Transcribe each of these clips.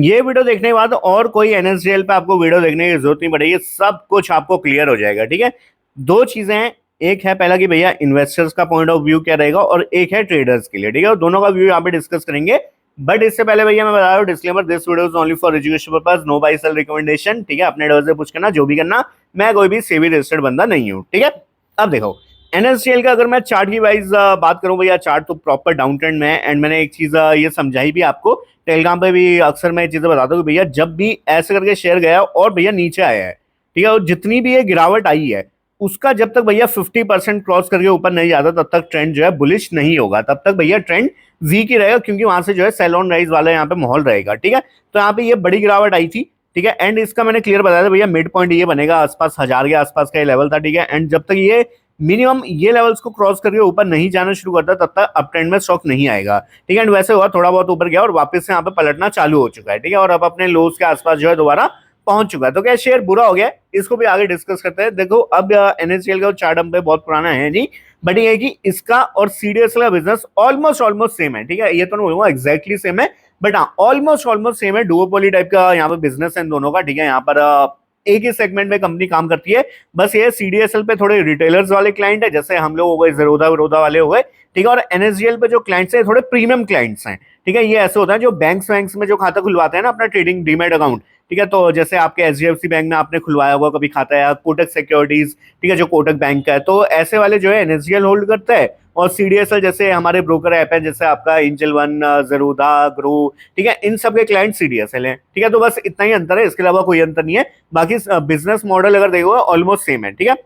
ये वीडियो देखने के बाद और कोई एनएसडीएल पे आपको वीडियो देखने की जरूरत नहीं पड़ेगी, सब कुछ आपको क्लियर हो जाएगा। ठीक है, दो चीजें हैं, एक है पहला कि भैया इन्वेस्टर्स का पॉइंट ऑफ व्यू क्या रहेगा और एक है ट्रेडर्स के लिए। ठीक है, और दोनों का व्यू यहाँ पे डिस्कस करेंगे। बट इससे पहले भैया मैं बता रहा हूँ disclaimer, this video is only for education purpose, no buy sell recommendation. ठीक है, अपने एडवाइस से पूछ करना जो भी करना, मैं कोई भी सेबी रजिस्टर्ड बंदा नहीं हूँ। ठीक है, अब देखो एनएसडीएल का अगर मैं चार्ट की वाइज बात करूं भैया, चार्ट तो प्रॉपर डाउन ट्रेंड में है। एंड मैंने एक चीज ये समझाई भी आपको, टेलीग्राम पे भी अक्सर मैं ये चीजें बताता हूँ कि भैया जब भी ऐसे करके शेयर गया और भैया नीचे आया है, ठीक है, और जितनी भी ये गिरावट आई है उसका जब तक भैया 50% क्रॉस करके ऊपर नहीं जाता तब तक ट्रेंड जो है बुलिश नहीं होगा, तब तक भैया ट्रेंड वीक ही रहेगा, क्योंकि वहां से जो है सेल ऑन राइज वाला यहाँ पे माहौल रहेगा। ठीक है, तो यहाँ पे ये बड़ी गिरावट आई थी। ठीक है, एंड इसका मैंने क्लियर बताया था भैया मिड पॉइंट ये बनेगा आसपास 1000 के आसपास का ये लेवल था। ठीक है, एंड जब तक ये मिनिमम ये लेवल्स को क्रॉस करके ऊपर नहीं जाना शुरू करता तब तक अप ट्रेंड में स्टॉक नहीं आएगा। ठीक है, एंड वैसे हुआ, थोड़ा बहुत ऊपर गया और वापस से यहाँ पे पलटना चालू हो चुका है। ठीक है, और अब अपने लोस के आसपास जो है दोबारा पहुंच चुका है। तो क्या शेयर बुरा हो गया, इसको भी आगे डिस्कस करते हैं। देखो अब एनएसडीएल का चार्ट हम पे बहुत पुराना है नहीं, बट ये है कि इसका और सीडीएसएल का बिजनेस ऑलमोस्ट ऑलमोस्ट सेम है। ठीक है, ये तो नहीं बोलूंगा एग्जैक्टली सेम है, बट हाँ ऑलमोस्ट ऑलमोस्ट सेम है। डुओपोली टाइप का यहाँ पे बिजनेस है इन दोनों का। ठीक है, यहाँ पर एक ही सेगमेंट में कंपनी काम करती है, बस ये सीडीएसएल पे थोड़े रिटेलर्स वाले क्लाइंट है, जैसे हम लोग हो गए जेरोधा विरोधा वाले हो गए। ठीक है, और एनएसडीएल पे जो क्लाइंट्स है थोड़े प्रीमियम क्लाइंट्स हैं। ठीक है, ये ऐसे होता है जो बैंक्स वैंक्स में जो खाता खुलवाते हैं ना अपना ट्रेडिंग डीमैट अकाउंट। ठीक है, तो जैसे आपके एचडीएफसी बैंक में आपने खुलवाया हुआ कभी खाता है, या कोटक सिक्योरिटीज, ठीक है, जो कोटक बैंक का है, तो ऐसे वाले जो है एनएसडीएल होल्ड करता है। और सीडीएसएल जैसे हमारे ब्रोकर ऐप है, जैसे आपका एंजल वन, जेरोधा, ग्रो, ठीक है, इन सब के क्लाइंट सीडीएसएल हैं। ठीक है, तो बस इतना ही अंतर है, इसके अलावा कोई अंतर नहीं है। बाकी बिजनेस मॉडल अगर देखोगे ऑलमोस्ट सेम है। ठीक है,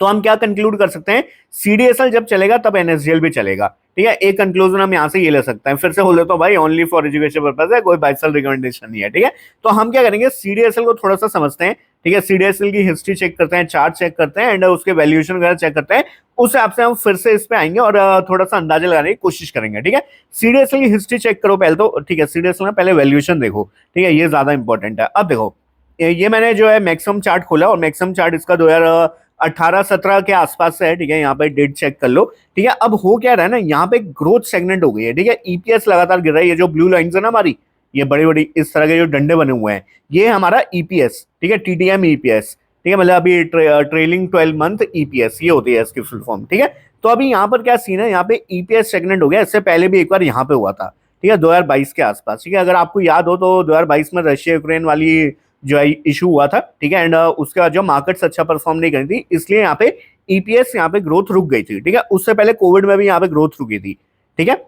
तो हम क्या कंक्लूड कर सकते हैं, सीडीएसएल जब चलेगा तब एनएसडीएल भी चलेगा। ठीक है, एक कंक्लूजन हम यहां से ये ले सकते हैं। फिर से बोल देता हूं भाई, ओनली फॉर एजुकेशन पर्पस है, कोई बाय सेल रिकमेंडेशन नहीं है। ठीक है, तो हम क्या करेंगे, सीडीएसएल को थोड़ा सा समझते हैं। ठीक है, सीडीएसएल की हिस्ट्री चेक करते हैं, चार्ट चेक करते हैं, एंड उसके वैल्यूएशन वगैरह चेक करते हैं। उस हिसाब से हम फिर से इस पे आएंगे और थोड़ा सा अंदाजा लगाने की कोशिश करेंगे। ठीक है, सीडीएसएल की हिस्ट्री चेक करो पहले तो। ठीक है, सीडीएसएल में पहले वैल्यूएशन देखो। ठीक है, ये ज्यादा इंपॉर्टेंट है। अब देखो ये मैंने जो है मैक्सिमम चार्ट खोला और मैक्सिमम चार्ट इसका 2018-17 के आसपास से है। ठीक है, यहाँ पे डेट चेक कर लो। ठीक है, अब हो क्या रहा है ना, यहाँ पे ग्रोथ सेगमेंट हो गई है। ठीक है, ईपीएस लगातार गिर रहा है, ये जो ब्लू लाइंस है ना हमारी, ये बड़ी बड़ी इस तरह के जो डंडे बने हुए हैं, ये हमारा ईपीएस। ठीक है, टीटीएम ईपीएस। ठीक है, मतलब अभी ट्रेलिंग 12 मंथ ईपीएस ये होती है इसकी फुल फॉर्म। ठीक है, तो अभी यहाँ पर क्या सीन है, यहाँ पे ईपीएस सेगमेंट हो गया। इससे पहले भी एक बार यहाँ पे हुआ था। ठीक है, 2022 के आसपास। ठीक है, अगर आपको याद हो तो 2022 में रशिया यूक्रेन वाली जो इशू हुआ था। ठीक है, एंड उसके बाद जो मार्केट्स अच्छा परफॉर्म नहीं करी थी, इसलिए यहाँ पे ईपीएस यहाँ पे ग्रोथ रुक गई थी। ठीक है, उससे पहले कोविड में भी यहाँ पे ग्रोथ रुकी थी। ठीक है,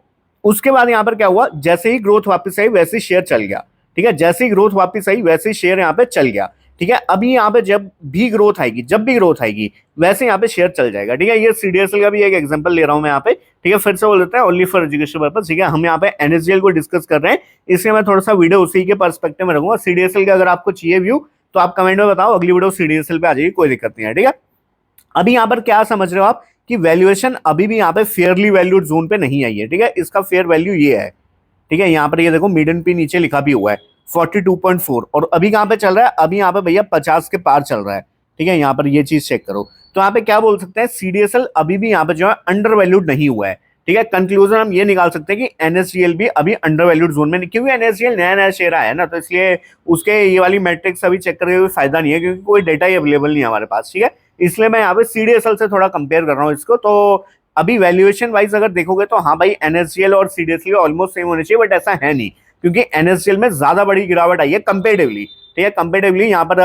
उसके बाद यहाँ पर क्या हुआ, जैसे ही ग्रोथ वापस आई वैसे ही शेयर चल गया। ठीक है, जैसे ही ग्रोथ वापस आई वैसे ही शेयर यहाँ पे चल गया। ठीक है, अभी यहाँ पे जब भी ग्रोथ आएगी, जब भी ग्रोथ आएगी वैसे यहाँ पे शेयर चल जाएगा। ठीक है, ये सीडीएसएल का भी एक एग्जांपल ले रहा हूँ मैं यहाँ पे। ठीक है, फिर से बोल देता है ओनली फॉर एजुकेशन पर्पस। ठीक है, हम यहाँ पे एनएसडीएल को डिस्कस कर रहे हैं, इसलिए मैं थोड़ा सा वीडियो उसी के पर्सपेक्टिव में रखूंगा। सीडीएसएल का अगर आपको चाहिए व्यू तो आप कमेंट में बताओ, अगली वीडियो सीडीएसएल पे आ जाएगी, कोई दिक्कत नहीं है। ठीक है, अभी यहाँ पर क्या समझ रहे हो आप कि वैल्यूएशन अभी भी यहाँ पे फेयरली वैल्यूड जोन पे नहीं आई है। ठीक है, इसका फेयर वैल्यू ये है। ठीक है, यहाँ पर ये देखो मीडियन पी नीचे लिखा भी हुआ है 42.4, और अभी कहाँ पे चल रहा है, अभी यहाँ पे भैया 50 के पार चल रहा है। ठीक है, यहाँ पर ये चीज चेक करो, तो यहाँ पे क्या बोल सकते हैं, सीडीएसएल अभी भी यहाँ पे जो है अंडर वैल्यूड नहीं हुआ है। ठीक है, कंक्लूजन हम ये निकाल सकते हैं कि एनएसडीएल भी अभी अंडर वैल्यूड जोन में नहीं, क्योंकि एनएसडीएल नया नया शेयर आया है ना, तो इसलिए उसके ये वाली मैट्रिक्स अभी चेक करके कोई फायदा नहीं है, क्योंकि कोई डेटा ही अवेलेबल नहीं है हमारे पास। ठीक है, इसलिए मैं यहाँ पे सीडीएसएल से थोड़ा कंपेयर कर रहा हूँ इसको। तो अभी वैल्यूएशन वाइज अगर देखोगे तो हाँ भाई, एनएसडीएल और सीडीएसएल ऑलमोस्ट सेम होने चाहिए, बट ऐसा है नहीं, क्योंकि एनएसडीएल में ज्यादा बड़ी गिरावट आई है कंपेरेटिवली। ठीक है, कंपेरेटिवली यहाँ पर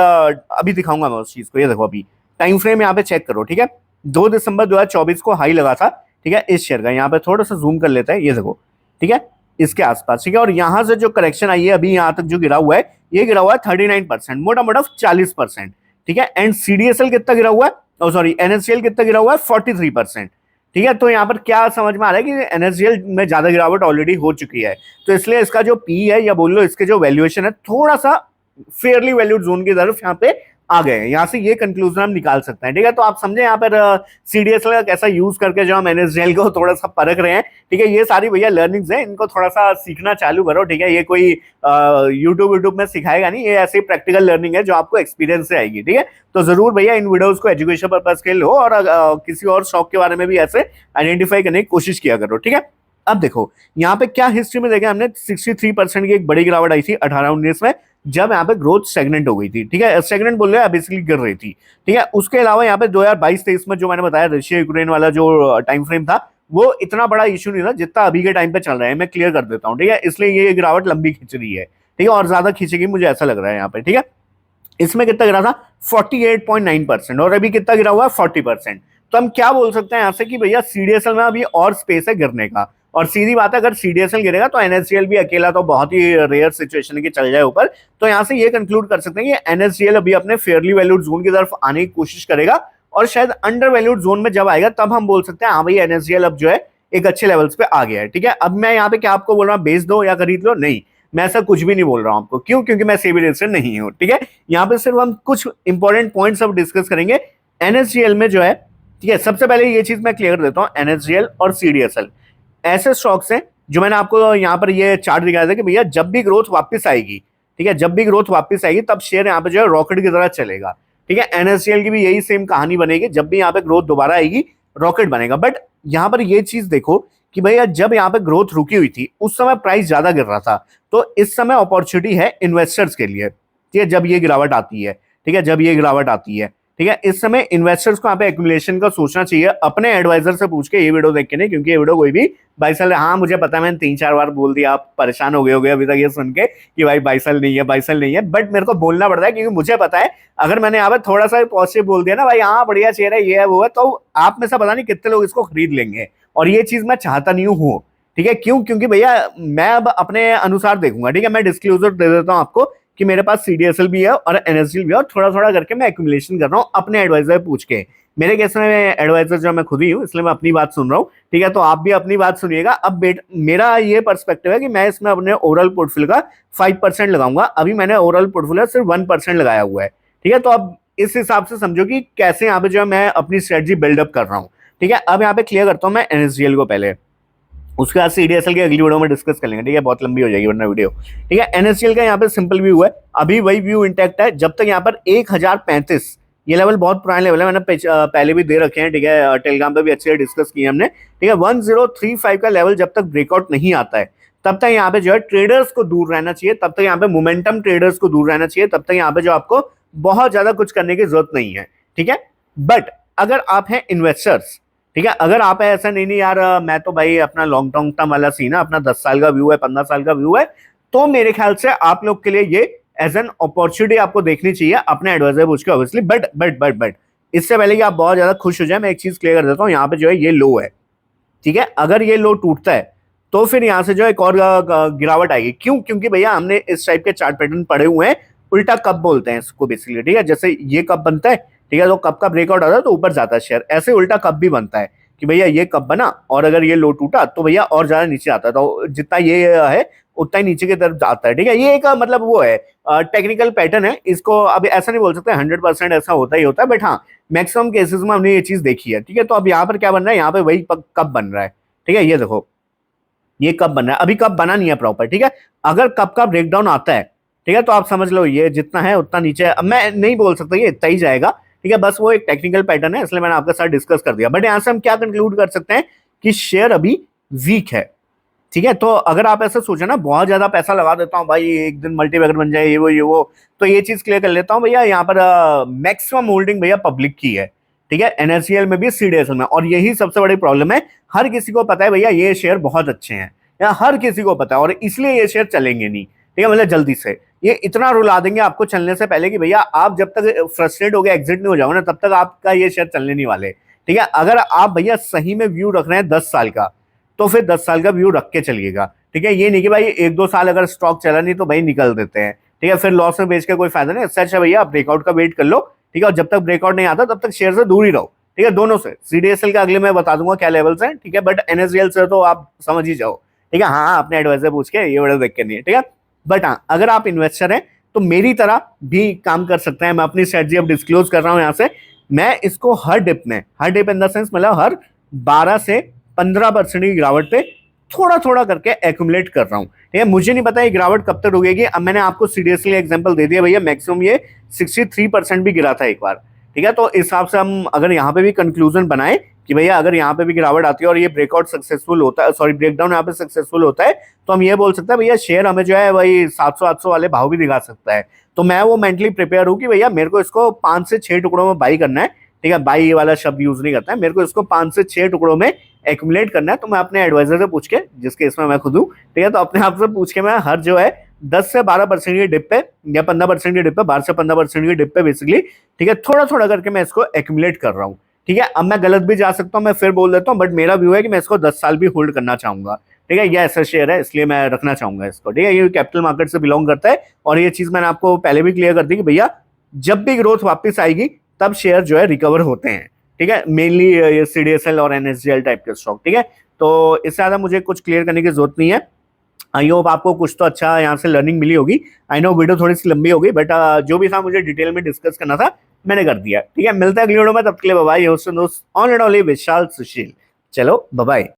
अभी दिखाऊंगा मैं उस चीज को। ये देखो अभी टाइम फ्रेम यहाँ पे चेक करो। ठीक है, 2 दिसंबर 2024 को हाई लगा था। ठीक है, इस शेयर का यहाँ पे थोड़ा सा जूम कर लेते हैं, ये देखो। ठीक है, इसके आसपास। ठीक है, और यहाँ से जो करेक्शन आई है अभी यहाँ तक जो गिरा हुआ है, ये गिरा हुआ है 39%, मोटा मोटा 40%। ठीक है, एंड सीडीएसएल कितना गिरा हुआ है, सॉरी एनएसडीएल कितना गिरा हुआ है, 43%। ठीक है, तो यहाँ पर क्या समझ में आ रहा है कि एनएसडीएल में ज्यादा गिरावट ऑलरेडी हो चुकी है, तो इसलिए इसका जो पी है या बोल लो इसके जो वैल्यूएशन है थोड़ा सा फेयरली वैल्यूड जोन की तरफ यहाँ पे आ गए हैं। यहाँ से ये कंक्लूजन हम निकाल सकते हैं। ठीक है, तो आप समझे यहाँ पर सीडीएसएल का कैसा यूज करके जो हम एनएसडीएल को थोड़ा सा परख रहे हैं। ठीक है, ये सारी भैया लर्निंग्स हैं, इनको थोड़ा सा सीखना चालू करो। ठीक है, ये कोई यूट्यूब में सिखाएगा नहीं, ये ऐसी प्रैक्टिकल लर्निंग है जो आपको एक्सपीरियंस से आएगी। ठीक है, तो जरूर भैया इन वीडियोस को एजुकेशन पर्पज के लिए लो, और किसी और शौक के बारे में भी ऐसे आइडेंटिफाई करने की कोशिश किया करो। ठीक है, अब देखो यहाँ पे क्या हिस्ट्री में देखा हमने 63% की एक बड़ी गिरावट आई थी 18-19 में, जब यहाँ पे ग्रोथ स्टेगनेंट हो गई थी, ठीक है, स्टेगनेंट बोल रहे हैं बेसिकली गिर रही थी, ठीक है। उसके अलावा यहाँ पे 2022-23 में जो मैंने बताया रशिया यूक्रेन वाला जो टाइम फ्रेम था, वो इतना बड़ा इशू नहीं था जितना अभी के टाइम पे चल रहा है, मैं क्लियर कर देता हूँ, ठीक है। इसलिए ये गिरावट लंबी खिंच रही है, ठीक है, और ज्यादा खींचेगी मुझे ऐसा लग रहा है यहाँ पे, ठीक है। इसमें कितना गिरा था 48.9%, और अभी कितना गिरा हुआ है 40%। तो हम क्या बोल सकते हैं यहाँ से कि भैया सीडीएसएल में अभी और स्पेस है गिरने का, और सीधी बात है अगर सीडीएसएल गिरेगा तो एनएसडीएल भी अकेला तो बहुत ही रेयर सिचुएशन है कि चल जाए ऊपर। तो यहाँ से ये कंक्लूड कर सकते हैं कि एनएसडीएल अभी अपने फेयरली वैल्यूड जोन की तरफ आने की कोशिश करेगा, और शायद अंडर वैल्यूड जोन में जब आएगा तब हम बोल सकते हैं हाँ भाई एनएसडीएल अब जो है एक अच्छे लेवल्स पे आ गया है, ठीक है। अब मैं यहाँ पे क्या आपको बोल रहा हूँ बेच दो या खरीद लो, नहीं, मैं ऐसा कुछ भी नहीं बोल रहा हूं आपको, क्यों, क्योंकि मैं सेबी रजिस्टर्ड नहीं हूं, ठीक है। यहाँ पे सिर्फ हम कुछ इंपॉर्टेंट पॉइंट्स अब डिस्कस करेंगे एनएसडीएल में जो है, ठीक है। सबसे पहले ये चीज मैं क्लियर कर देता हूं, एनएसडीएल और सीडीएसएल ऐसे स्टॉक्स हैं जो मैंने आपको यहाँ पर ये चार्ट दिखाया था कि भैया जब भी ग्रोथ वापस आएगी, ठीक है, जब भी ग्रोथ वापस आएगी तब शेयर यहाँ पे जो है रॉकेट की तरह चलेगा, ठीक है। एनएसडीएल की भी यही सेम कहानी बनेगी, जब भी यहाँ पे ग्रोथ दोबारा आएगी रॉकेट बनेगा। बट यहाँ पर ये चीज देखो कि भैया जब यहाँ पे ग्रोथ रुकी हुई थी उस समय प्राइस ज्यादा गिर रहा था, तो इस समय अपॉर्चुनिटी है इन्वेस्टर्स के लिए, ठीक है, जब ये गिरावट आती है, ठीक है, जब ये गिरावट आती है, ठीक है। इस समय इन्वेस्टर्स को यहाँ पे एक्यूमुलेशन का सोचना चाहिए, अपने एडवाइजर से पूछ के, ये वीडियो देख के नहीं, क्योंकि ये वीडियो कोई भी 22 साल, हाँ मुझे पता है मैंने 3-4 बार बोल दिया, आप परेशान हो गए अभी तक ये सुन के कि भाई 22 साल नहीं है, 22 साल नहीं है, बट मेरे को बोलना पड़ता है क्योंकि मुझे पता है अगर मैंने यहाँ पे थोड़ा सा पॉजिटिव बोल दिया ना भाई हाँ बढ़िया शेयर है ये है वो है, तो आप में से पता नहीं कितने लोग इसको खरीद लेंगे, और ये चीज मैं चाहता नहीं हूँ, ठीक है। क्यों, क्योंकि भैया मैं अब अपने अनुसार देखूंगा, ठीक है। मैं डिस्क्लोजर दे देता हूँ आपको कि मेरे पास सीडीएसएल भी है और एनएसडीएल भी है, और थोड़ा थोड़ा करके मैं एक्यूमुलेशन कर रहा हूँ अपने एडवाइजर पूछ के। मेरे केस में एडवाइजर जो मैं खुद ही हूँ, इसलिए मैं अपनी बात सुन रहा हूँ, ठीक है। तो आप भी अपनी बात सुनिएगा। अब मेरा ये पर्सपेक्टिव है कि मैं इसमें अपने ओवरऑल पोर्टफोलियो का 5% लगाऊंगा। अभी मैंने ओवरऑल पोर्टफोलियो सिर्फ 1% लगाया हुआ है, ठीक है। तो अब इस हिसाब से समझो कि कैसे यहाँ पे जो है मैं अपनी स्ट्रेटजी बिल्डअप कर रहा हूँ, ठीक है। अब यहाँ पे क्लियर करता हूँ मैं एनएसडीएल को पहले, उसके बाद सीडीएसएल की अगली वीडियो में डिस्कस कर लेंगे, ठीक है, बहुत लंबी हो जाएगी वरना वीडियो, ठीक है। एनएसडीएल का यहाँ पे सिंपल व्यू है, अभी वही व्यू इंटैक्ट है जब तक यहाँ पर 1035, ये लेवल बहुत पुराने लेवल है, मैंने पहले भी दे रखे हैं, ठीक है, टेलीग्राम पे भी अच्छे से डिस्कस किए हमने, ठीक है। 1035 का लेवल जब तक ब्रेकआउट नहीं आता है तब तक यहाँ पे जो है ट्रेडर्स को दूर रहना चाहिए, तब तक यहाँ पे मोमेंटम ट्रेडर्स को दूर रहना चाहिए, तब तक यहाँ पे जो आपको बहुत ज्यादा कुछ करने की जरूरत नहीं है, ठीक है। बट अगर आप हैं इन्वेस्टर्स, ठीक है, अगर आप है ऐसा नहीं यार मैं तो भाई अपना लॉन्ग टर्म वाला सीन है, अपना 10 साल का व्यू है, 15 साल का व्यू है, तो मेरे ख्याल से आप लोग के लिए ये एज एन अपॉर्चुनिटी आपको देखनी चाहिए अपने एडवाइजर पूछ के, ऑब्वियसली। बट इससे पहले कि आप बहुत ज्यादा खुश हो जाए, मैं एक चीज क्लियर कर देता हूँ, यहाँ पे जो है ये लो है, ठीक है। अगर ये लो टूटता है तो फिर यहाँ से जो एक और गिरावट आएगी। क्यों, क्योंकि भैया हमने इस टाइप के चार्ट पैटर्न पढ़े हुए हैं, उल्टा कप बोलते हैं इसको बेसिकली, ठीक है। जैसे ये कप बनता है, ठीक है, तो कप का ब्रेकआउट आता है तो ऊपर जाता है शेयर, ऐसे उल्टा कप भी बनता है कि भैया ये कप बना और अगर ये लो टूटा तो भैया और ज्यादा नीचे आता है, तो जितना ये है उतना ही नीचे की तरफ जाता है, ठीक है। ये एक मतलब वो है टेक्निकल पैटर्न है, इसको अब ऐसा नहीं बोल सकते 100% ऐसा होता ही होता है, बट हाँ मैक्सिमम केसेस में हमने ये चीज देखी है, ठीक है। तो अब यहाँ पर क्या बन रहा है, यहाँ पे वही कप बन रहा है, ठीक है। ये देखो ये कप बन रहा है, अभी कप बना नहीं है प्रॉपर, ठीक है। अगर कप का ब्रेकडाउन आता है, ठीक है, तो आप समझ लो ये जितना है उतना नीचे, अब मैं नहीं बोल सकता ये इतना ही जाएगा, ठीक है, बस वो एक टेक्निकल पैटर्न है, इसलिए मैंने आपके साथ डिस्कस कर दिया। बट यहाँ से हम क्या कंक्लूड कर सकते हैं कि शेयर अभी वीक है, ठीक है। तो अगर आप ऐसा सोचे ना बहुत ज्यादा पैसा लगा देता हूँ भाई एक दिन मल्टीबैगर बन जाए ये वो, तो ये चीज क्लियर कर लेता हूँ भैया, यहाँ पर मैक्सिमम होल्डिंग भैया पब्लिक की है, ठीक है, एनएसडीएल में भी सीडीएसएल में, और यही सबसे बड़ी प्रॉब्लम है। हर किसी को पता है भैया ये शेयर बहुत अच्छे हैं, या हर किसी को पता है, और इसलिए ये शेयर चलेंगे नहीं, ठीक है, मतलब जल्दी से ये इतना रुला देंगे आपको चलने से पहले कि भैया आप जब तक फ्रस्ट्रेट हो गए एग्जिट नहीं हो जाओगे ना तब तक आपका ये शेयर चलने नहीं वाले, ठीक है। अगर आप भैया सही में व्यू रख रहे हैं 10 साल का, तो फिर 10 साल का व्यू रख के चलिएगा, ठीक है। ये नहीं कि भाई 1-2 साल अगर स्टॉक चला नहीं तो भाई निकल देते हैं, ठीक है, फिर लॉस में बेच के कोई फायदा नहीं। इससे अच्छा भैया ब्रेकआउट का वेट कर लो, ठीक है, और जब तक ब्रेकआउट नहीं आता तब तक शेयर से दूर ही रहो, ठीक है, दोनों से। सीडीएसएल का अगले मैं बता दूंगा क्या लेवल्स हैं, ठीक है, बट एनएसडीएल से तो आप समझ ही जाओ, ठीक है। हाँ अपने एडवाइजर पूछ के ये वीडियो देख के नहीं है, ठीक है। बट हाँ अगर आप इन्वेस्टर हैं तो मेरी तरह भी काम कर सकते हैं। मैं अपनी स्ट्रेटजी अब डिस्क्लोज कर रहा हूं यहाँ से, मैं इसको हर डिप इन द सेंस मतलब हर 12 से 15% की गिरावट पे थोड़ा थोड़ा करके एक्यूमुलेट कर रहा हूँ, ठीक है। मुझे नहीं पता ये गिरावट कब तक रुकेगी। अब मैंने आपको सीरियसली एग्जांपल दे दिया भैया, मैक्सिमम ये 63% भी गिरा था एक बार, ठीक है। तो इस हिसाब से हम अगर यहाँ पे भी कंक्लूजन बनाए कि भैया अगर यहाँ पे भी गिरावट आती है और ये ब्रेकआउट सक्सेसफुल होता है, सॉरी ब्रेकडाउन यहाँ पे सक्सेसफुल होता है, तो हम ये बोल सकते हैं भैया शेयर हमें जो है वही 700-800 वाले भाव भी दिखा सकता है। तो मैं वो मेंटली प्रिपेयर हूँ कि भैया मेरे को इसको 5 से 6 टुकड़ों में बाई करना है, ठीक है, बाई वाला शब्द यूज नहीं करता है, मेरे को इसको 5 से 6 टुकड़ों में एक्यूमुलेट करना है। तो मैं अपने एडवाइजर से पूछ के, जिसके इसमें मैं खुद हूँ, ठीक है, तो अपने आप से पूछ के मैं हर जो है 10 से 12% की डिप पे या 15% की डिप पे, 12 से 15% की डिप पे बेसिकली, ठीक है, थोड़ा थोड़ा करके मैं इसको एक्यूमुलेट कर रहा हूँ। ठीक है, अब मैं गलत भी जा सकता हूँ, मैं फिर बोल देता हूँ, बट मेरा व्यू है कि मैं इसको 10 साल भी होल्ड करना चाहूंगा। ठीक है, ये ऐसा शेयर है इसलिए मैं रखना चाहूंगा इसको। ठीक है, ये कैपिटल मार्केट से बिलोंग करता है और ये चीज मैंने आपको पहले भी क्लियर कर दी कि भैया जब भी ग्रोथ वापस आएगी तब शेयर जो है रिकवर होते हैं। ठीक है, मेनली ये सीडीएसएल और एनएसजीएल टाइप के स्टॉक। ठीक है, तो इससे ज्यादा मुझे कुछ क्लियर करने की जरूरत नहीं है। आई होप आपको कुछ तो अच्छा यहाँ से लर्निंग मिली होगी। आई नो वीडियो थोड़ी सी लंबी हो गई, बट जो भी था मुझे डिटेल में डिस्कस करना था मैंने कर दिया। ठीक है, मिलता है अगली वीडियो में, तब के लिए बाय बाय। दोस्त ऑन एंड ओनली विशाल सुशील। चलो बाय बाय।